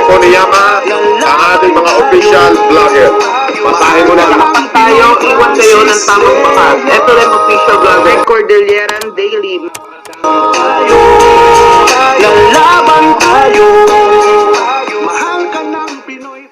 po ni Yama, ang ating mga official vlogger. Patahin mo na. Kapag tayo, iwan kayo ng tamang pakat. Ito rin official vlogger, iCordillerandaily. Lalaban tayo. Mahal ka ng Pinoy.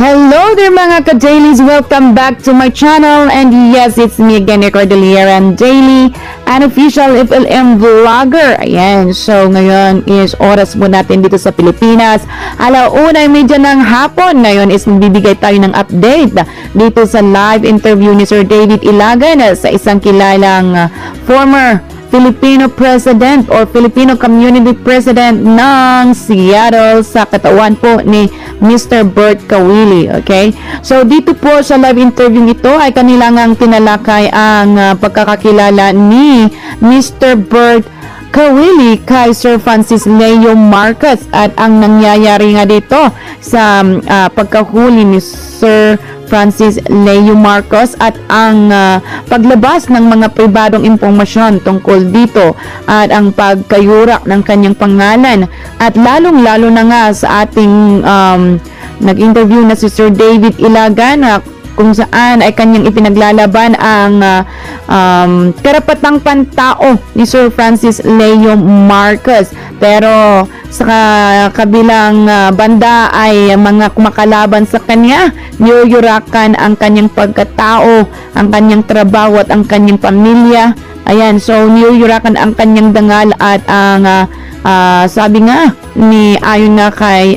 Hello there mga ka-dailies! Welcome back to my channel, and yes, it's me again, iCordillerandaily, an official FLM vlogger. Ayan, so ngayon is oras mo natin dito sa Pilipinas. Alauna, medya ng hapon. Ngayon is bibigay tayo ng update dito sa live interview ni Sir David Ilagan sa isang kilalang former Filipino President or Filipino Community President ng Seattle sa katawan po ni Mr. Bert Kawili. Okay? So dito po sa live interview ito ay kanilang tinalakay ang pagkakakilala ni Mr. Bert Kawili kay Sir Francis Leo Marcos at ang nangyayari nga dito sa pagkahuli ni Sir Francis Leo Marcos at ang paglabas ng mga pribadong impormasyon tungkol dito at ang pagkayurak ng kanyang pangalan at lalong-lalo na nga sa ating nag-interview na si Sir David Ilagan kung saan ay kanyang ipinaglalaban ang karapatang pantao ni Sir Francis Leo Marcos. Pero sa kabilang banda ay mga kumakalaban sa kanya, niyuyurakan ang kanyang pagkatao, ang kanyang trabaho at ang kanyang pamilya. Ayan, so niyuyurakan ang kanyang dangal at ang sabi nga ni ayon nga kay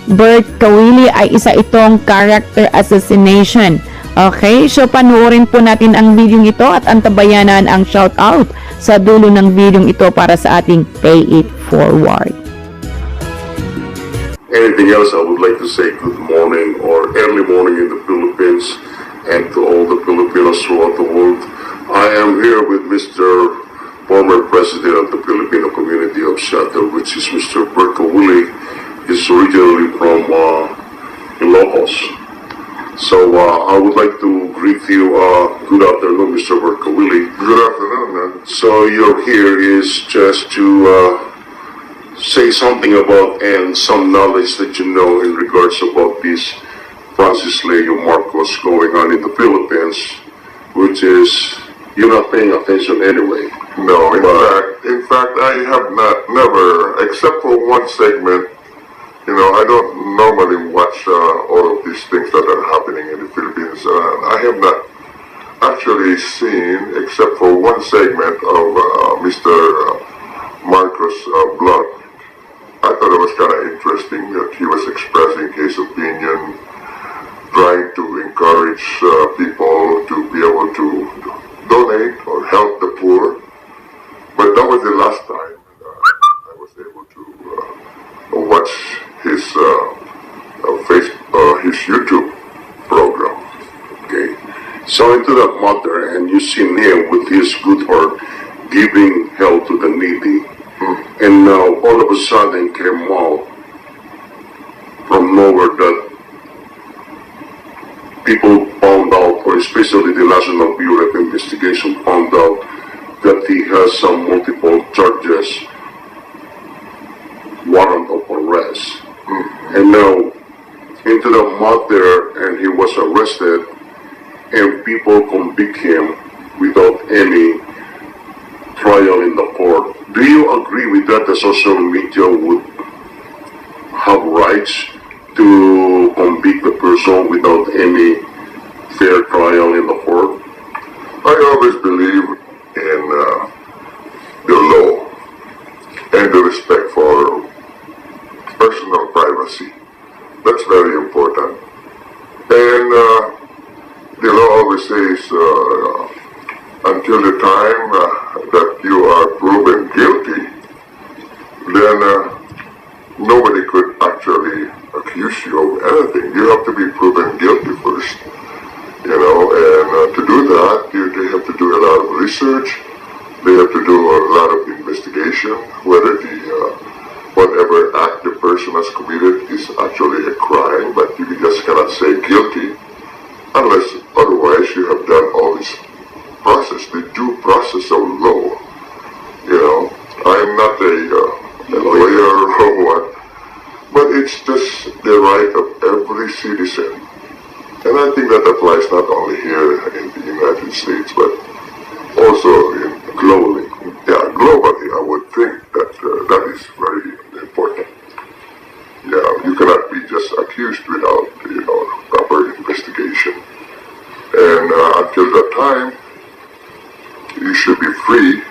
Bert Kawili ay isa itong character assassination. Okay, so panoorin po natin ang video ito at antabayanan ang shoutout sa dulo ng video ito para sa ating Pay It Forward. Anything else, I would like to say good morning or early morning in the Philippines and to all the Filipinos throughout the world. I am here with Mr. former President of the Filipino Community of Seattle, which is Mr. Bert Kawili. He's originally from Ilocos. So I would like to greet you. Good afternoon, Mr. Bert Kawili. Good afternoon, man. So you're here is just to say something about and some knowledge that you know in regards about this Francis Leo Marcos going on in the Philippines, which is you're not paying attention anyway. No, in fact, I have never, except for one segment. You know, I don't normally watch all of these things that are happening in the Philippines. I have not actually seen, except for one segment of Mr. Marcos' blog. I thought it was kind of interesting that he was expressing his opinion, trying to encourage people to be able to donate or help the poor. But that was the last time I was able to watch his his YouTube program. Okay. So into that matter, and you see him with his good heart giving help to the needy, and now all of a sudden came out from nowhere that people found out, or especially the National Bureau of Investigation found out that he has some multiple charges, warrant of arrest. And now, into the matter, and he was arrested, and people convict him without any trial in the court. Do you agree with that the social media would have rights to convict the person without any fair trial in the court? I always believe in the law and the respect for personal privacy. That's very important. And the law always says until the time that you are proven guilty, then nobody could actually accuse you of anything. You have to be proven guilty first. You know, and to do that, they have to do a lot of research. They have to do a lot of investigation, whether the whatever act the person has committed is actually a crime, but you just cannot say guilty unless otherwise you have done all this process, the due process of law. You know, I am not a lawyer or what, But it's just the right of every citizen. And I think that applies not only here in the United States, but also globally. Yeah, globally, I would think that that is very important. Yeah, you cannot be just accused without, proper investigation. And until that time, you should be free,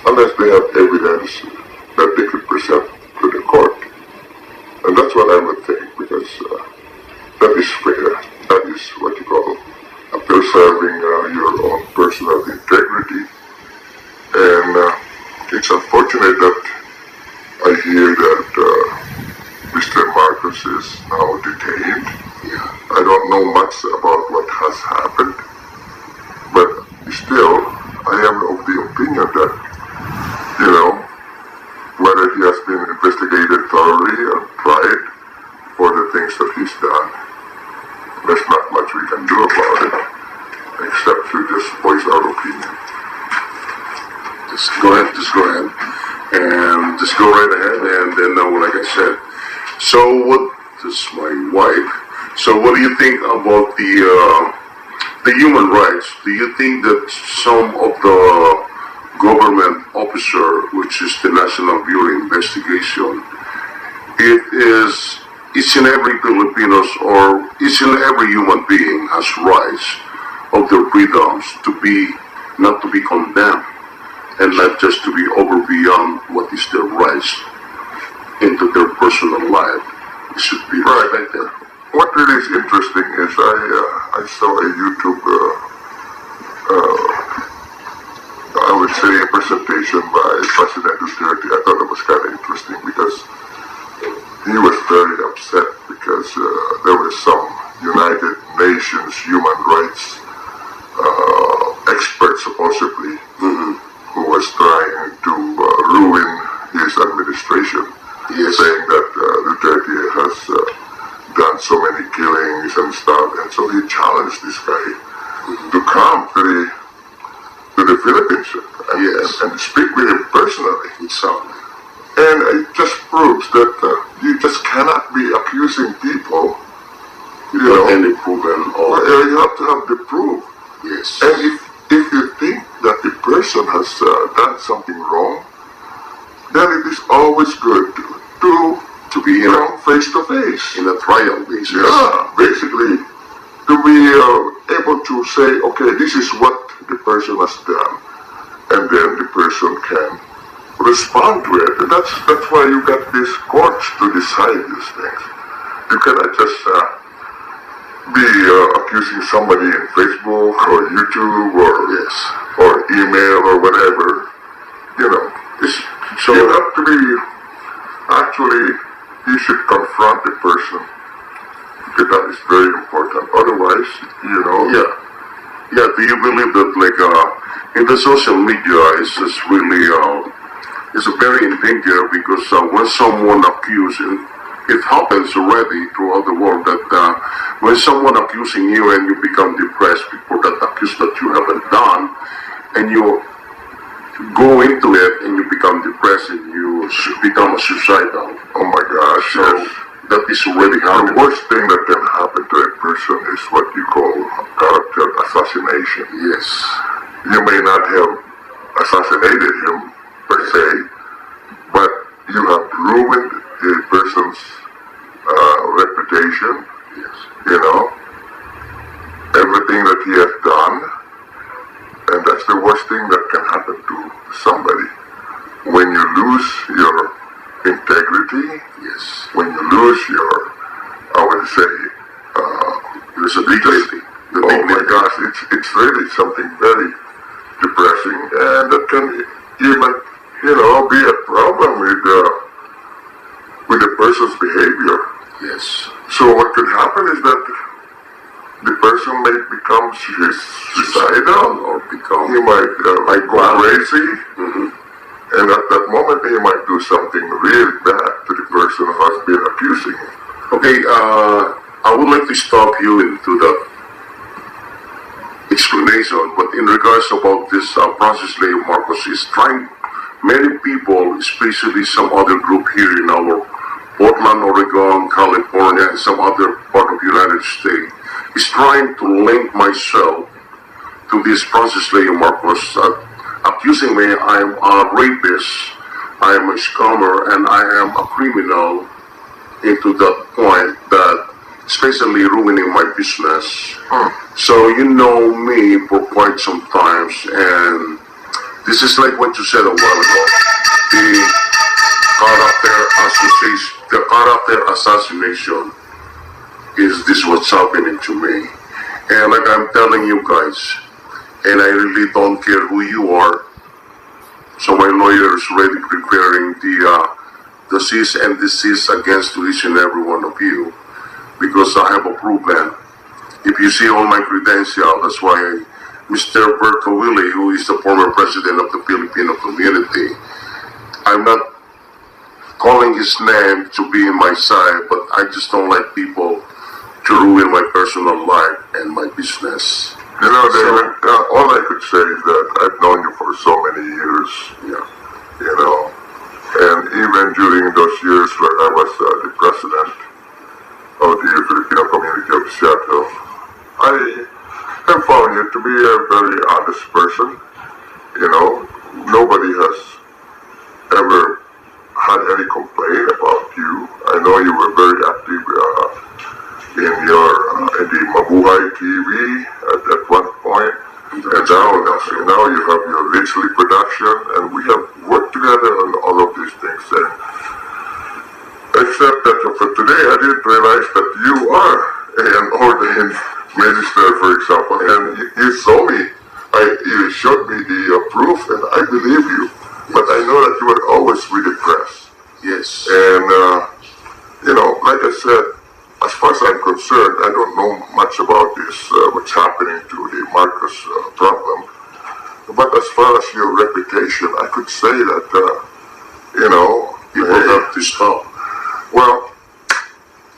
unless they have evidence that they could present to the court. And that's what I would think, because that is fair. That is what you call preserving your own personal integrity. And it's unfortunate that I hear that Mr. Marcos is now detained. I don't know much about what has happened, but still, I am of the opinion that, whether he has been investigated thoroughly and tried for the things that he's done, there's not much we can do about it, except to just voice our opinion. Just go ahead, and just go right ahead, and then, like I said, this is my wife, so what do you think about the human rights? Do you think that some of the government officer, which is the National Bureau Investigation, each and every Filipinos or each and every human being has rights of their freedoms not to be condemned, and not just to be over beyond what is their rights into their personal life. It should be respected. What really is interesting is I saw a YouTube, I would say a presentation by President Duterte. I thought it was kind of interesting because he was very upset because there were some United Nations human rights experts supposedly who was trying to ruin his administration, saying that Duterte has done so many killings and stuff, and so he challenged this guy to come to the Philippines and speak with him personally. And it just proves that you just cannot be accusing people, any proven or you have to have the proof. yes. And if you think that the person has done something wrong, then it is always good to be face to face in a trial basis. Yeah, basically, to be able to say, okay, this is what the person has done, and then the person can respond to it. And that's why you got these courts to decide these things. You cannot just be accusing somebody in Facebook or YouTube or email or whatever. So you have to be you should confront the person, because that is very important. Otherwise, Yeah, do you believe that, in the social media, it's just really, it's very in danger, because when someone accuses, it happens already throughout the world, that when someone accusing you and you become depressed for that accuse that you haven't done, and you go into it and you become depressed and you become suicidal. oh my gosh, So that is already The happening. worst thing that can happen to a person is what you call character assassination. Yes. You may not have assassinated him per se, but you have ruined a person's reputation, Yes. everything that he has done, and that's the worst thing that can happen to somebody. When you lose your integrity, Yes. when you lose your, I would say, There's a dignity. oh my gosh, it's really something very depressing, and that can even, be a problem with the person's behavior. Yes. So what could happen is that the person may become suicidal, Or become he might go crazy, and at that moment he might do something really bad to the person who has been accusing him. Okay, I would like to stop you into that explanation, but in regards about this Francis Leo Marcos is trying, many people, especially some other group here in our Portland, Oregon, California, and some other part of the United States, is trying to link myself to this Francis Leo Marcos, accusing me I'm a rapist, I am a scammer, and I am a criminal, into that point that especially ruining my business. So you know me for quite some times, and this is like what you said a while ago. The character assassination is this what's happening to me. And like I'm telling you guys, and I really don't care who you are. So my lawyer is already preparing the cease and desist against each and every one of you, because I have a proven. If you see all my credentials, that's why Mr. Bertowilli, who is the former president of the Filipino community, I'm not calling his name to be in my side, but I just don't like people to ruin my personal life and my business. You know, David, all I could say is that I've known you for so many years. Yeah. You know, and even during those years when I was the president of the Filipino community of Seattle, I have found you to be a very honest person. You know, nobody has ever had any complaint about you. I know you were very active in the Mabuhay TV at one point, and now you have your Richly production, and we have worked together on all of these things. And except that for today, I didn't realize that you are an ordained minister, for example, and you saw me. You showed me the proof, and I believe you. But I know that you were always with the press. Yes. And, you know, like I said, as far as I'm concerned, I don't know much about this, what's happening to the Marcos problem. But as far as your reputation, I could say that, you know, People have to stop. well,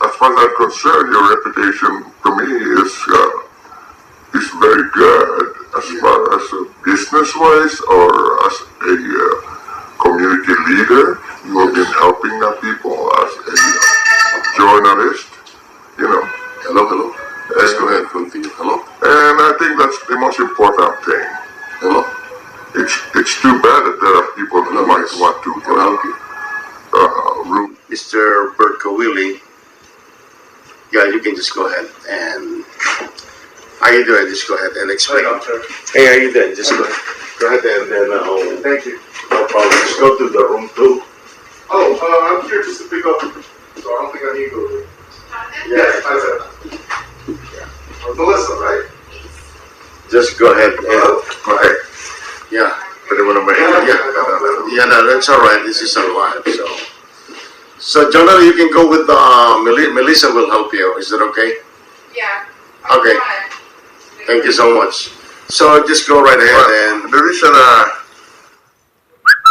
as far as I'm concerned, your reputation to me is very good as far as business-wise or as a community leader. You have been helping people as a journalist, you know. Hello. Let's go ahead and continue. Hello. And I think that's the most important thing. Hello. It's too bad that there are people who might want to help you. ruin. Mr. Bertowilli, yeah, you can just go ahead and how you doing? Just go ahead and explain. Hey, how you doing? Just go ahead and then Thank you. no problem. Just go to the room 2. Oh, I'm here just to pick up, so I don't think I need to go there. Yes, I said. Melissa, right? Just go ahead and Okay. yeah, But I want to make yeah. No, that's all right. This is live, so Jonah, you can go with Melissa will help you. Is that okay? Yeah. Okay. Thank you so much. So just go right ahead and the reason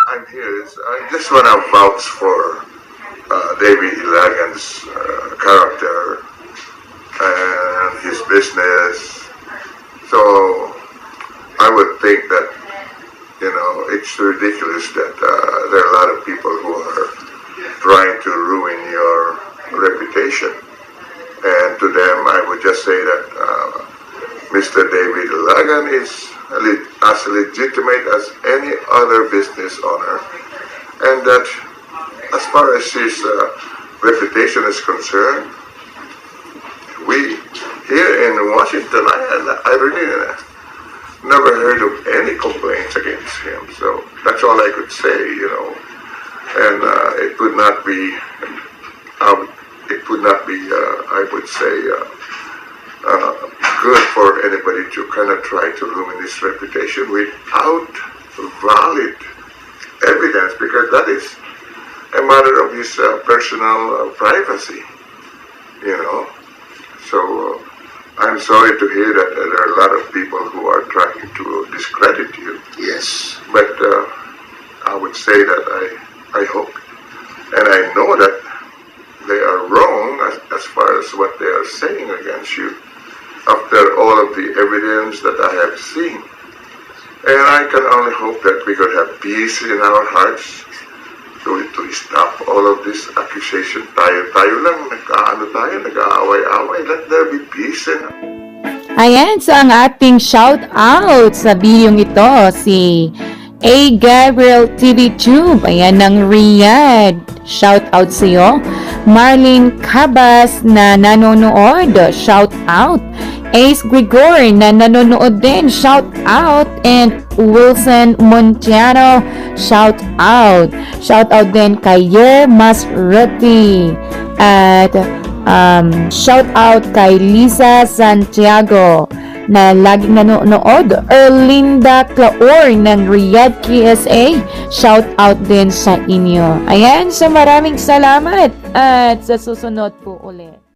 I'm here is I just want to vouch for David Ilagan's character and his business. So I would think that, you know, it's ridiculous that there are a lot of people who are trying to ruin your reputation. And to them, I would just say that Mr. David Ilagan is as legitimate as any other business owner, and that as far as his reputation is concerned, we here in Washington, I really never heard of any complaints against him. So that's all I could say, you know. And it would not be, I would say, good for anybody to kind of try to ruin his reputation without valid evidence, because that is a matter of his personal privacy, you know. So I'm sorry to hear that there are a lot of people who are trying to discredit you. yes. But I would say that I hope, and I know that they are wrong as far as what they are saying against you after all of the evidence that I have seen. And I can only hope that we could have peace in our hearts to stop all of this accusation. Tayo lang, nag-aaway-away. Let there be peace. Ayan, so ang ating shout out sa videong ito, si A. Gabriel TV Tube, ayan ng Riyadh. Shout out sa iyo. Marlene Cabas na nanonood, shout out. Ace Grigor na nanonood din, shout out. And Wilson Montiano, shout out. Shout out din kay Yer Masreti. At shout out kay Lisa Santiago na laging nanonood. Erlinda Claor ng Riyadh KSA, shout out din sa inyo. Ayan, so maraming salamat at sa susunod po ulit.